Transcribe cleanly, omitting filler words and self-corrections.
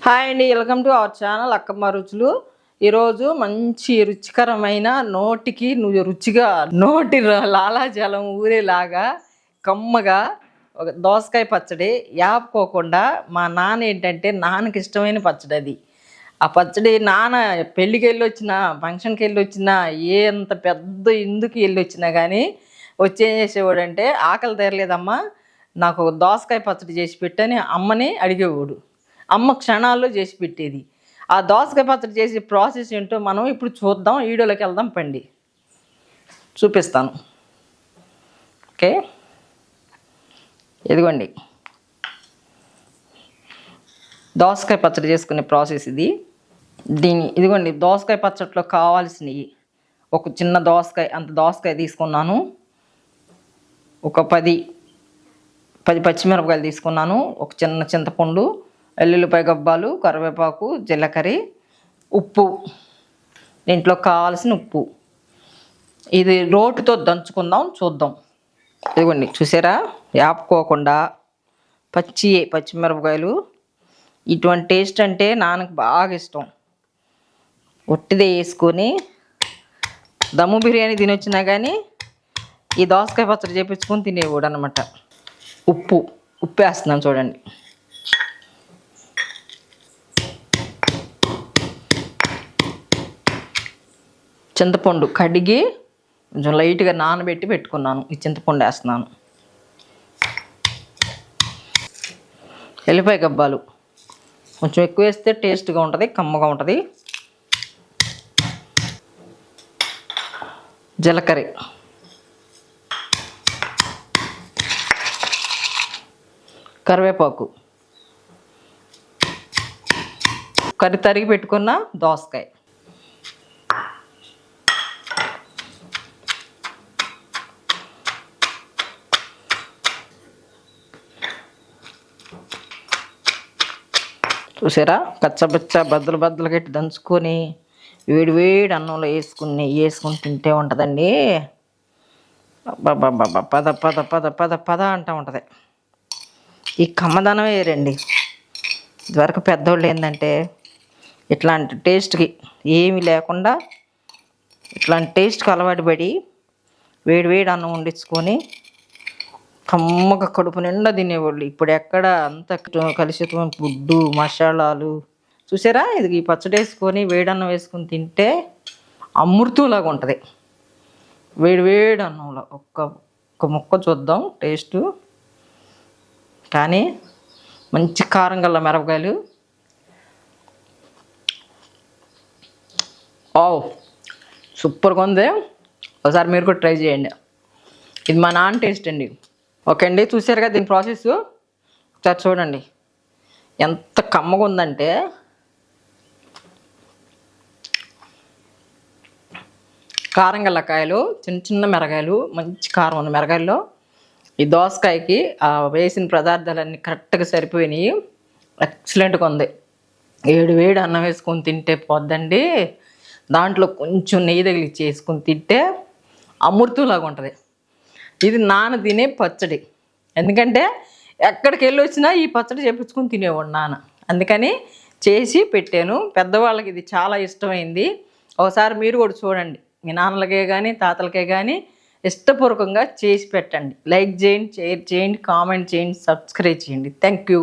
Hi అండి, welcome to our channel Akkamma రుచులు. ఈరోజు మంచి రుచికరమైన నోటికి రుచిగా నోటి లాలాజలం ఊరేలాగా కమ్మగా ఒక దోసకాయ పచ్చడి యాపుకోకుండా మా నాన్న ఏంటంటే నాన్నకి ఇష్టమైన పచ్చడి అది. ఆ పచ్చడి నాన్న పెళ్ళికి వెళ్ళి వచ్చినా ఫంక్షన్కి వెళ్ళి వచ్చినా అంత పెద్ద ఇందుకు వెళ్ళి వచ్చినా కానీ వచ్చేం చేసేవాడంటే ఆకలి తీరలేదమ్మా నాకు దోసకాయ పచ్చడి చేసి పెట్టని అమ్మని అడిగేవాడు. అమ్మ క్షణాల్లో చేసి పెట్టేది. ఆ దోసకాయ పచ్చడి చేసే ప్రాసెస్ ఏంటో మనం ఇప్పుడు చూద్దాం. వీడియోలోకి వెళ్దాం పండి, చూపిస్తాను. ఓకే, ఇదిగోండి దోసకాయ పచ్చడి చేసుకునే ప్రాసెస్ ఇది. ఇదిగోండి దోసకాయ పచ్చడిలో కావాల్సినవి ఒక చిన్న దోసకాయ, అంత దోసకాయ తీసుకున్నాను. ఒక 10 పచ్చిమిరపకాయలు తీసుకున్నాను. ఒక చిన్న చింతపండు, ఎల్లుల్లిపాయ గబ్బాలు, కరివేపాకు, జీలకర్ర, ఉప్పు, దీంట్లో కావాల్సిన ఉప్పు. ఇది రోటితో దంచుకుందాం, చూద్దాం. ఇదిగోండి చూసారా, యాపుకోకుండా పచ్చిమిరపకాయలు. ఇటువంటి టేస్ట్ అంటే నాన్నకు బాగా ఇష్టం. ఒట్టిదే వేసుకొని దమ్ము బిర్యానీ తినొచ్చినా కానీ ఈ దోసకాయ పచ్చడి చేపించుకొని తినేవాడు అనమాట. ఉప్పు వేస్తున్నాను చూడండి. చింతపండు కడిగి కొంచెం లైట్గా నానబెట్టి పెట్టుకున్నాను. ఈ చింతపండు వేస్తున్నాను. ఎల్లిపాయ గబ్బాలు కొంచెం ఎక్కువ వేస్తే టేస్ట్గా ఉంటుంది, కమ్మగా ఉంటుంది. జీలకర్ర, కరివేపాకు, తరిగి పెట్టుకున్న దోసకాయ, చూసారా, కచ్చబచ్చ బద్దలు కట్టి దంచుకొని వేడి అన్నంలో వేసుకుని తింటే ఉంటుందండి. పద పద పద పద పద అంటూ ఉంటుంది. ఈ కమ్మదనం వేరండి. ఇదివరకు పెద్దోళ్ళు ఏంటంటే ఇట్లాంటి టేస్ట్కి ఏమీ లేకుండా ఇట్లాంటి టేస్ట్కి అలవాటు పడి వేడి అన్నం వండించుకొని కమ్మగా కడుపు నిండా తినేవాళ్ళు. ఇప్పుడు ఎక్కడ అంత కలుషితమైన ఫుడ్డు, మసాలాలు. చూసారా, ఇది ఈ పచ్చడి వేసుకొని వేడన్నం వేసుకొని తింటే అమృతంలాగా ఉంటుంది. వేడి అన్నంలో ఒక్క ముక్క చూద్దాం టేస్టు. కానీ మంచి కారం గల్ల మిరపకాయలు. సూపర్గా ఉంది. ఒకసారి మీరు కూడా ట్రై చేయండి. ఇది మా నాన్న టేస్ట్ అండి. ఓకే అండి, చూసారుగా దీని ప్రాసెస్. ఒకసారి చూడండి ఎంత కమ్మగా ఉందంటే. కారం గల్ల కాయలు, చిన్న మిరగాయలు, మంచి కారం ఉంది మిరగాయల్లో. ఈ దోసకాయకి వేసిన పదార్థాలన్నీ కరెక్ట్గా సరిపోయినాయి. ఎక్సలెంట్గా ఉంది. వేడి అన్నం వేసుకొని తింటే పోద్దండి. దాంట్లో కొంచెం నెయ్యి తగిలిచ్చి వేసుకొని తింటే అమృతంలాగా ఉంటుంది. ఇది నాన్న తినే పచ్చడి. ఎందుకంటే ఎక్కడికి వెళ్ళి వచ్చినా ఈ పచ్చడి చేపించుకొని తినేవాడు నాన్న. అందుకని చేసి పెట్టాను. పెద్దవాళ్ళకి ఇది చాలా ఇష్టమైంది. ఒకసారి మీరు కూడా చూడండి. మీ నాన్నలకే కానీ తాతలకే కానీ ఇష్టపూర్వకంగా చేసి పెట్టండి. లైక్ చేయండి, షేర్ చేయండి, కామెంట్ చేయండి, సబ్స్క్రైబ్ చేయండి. Thank you.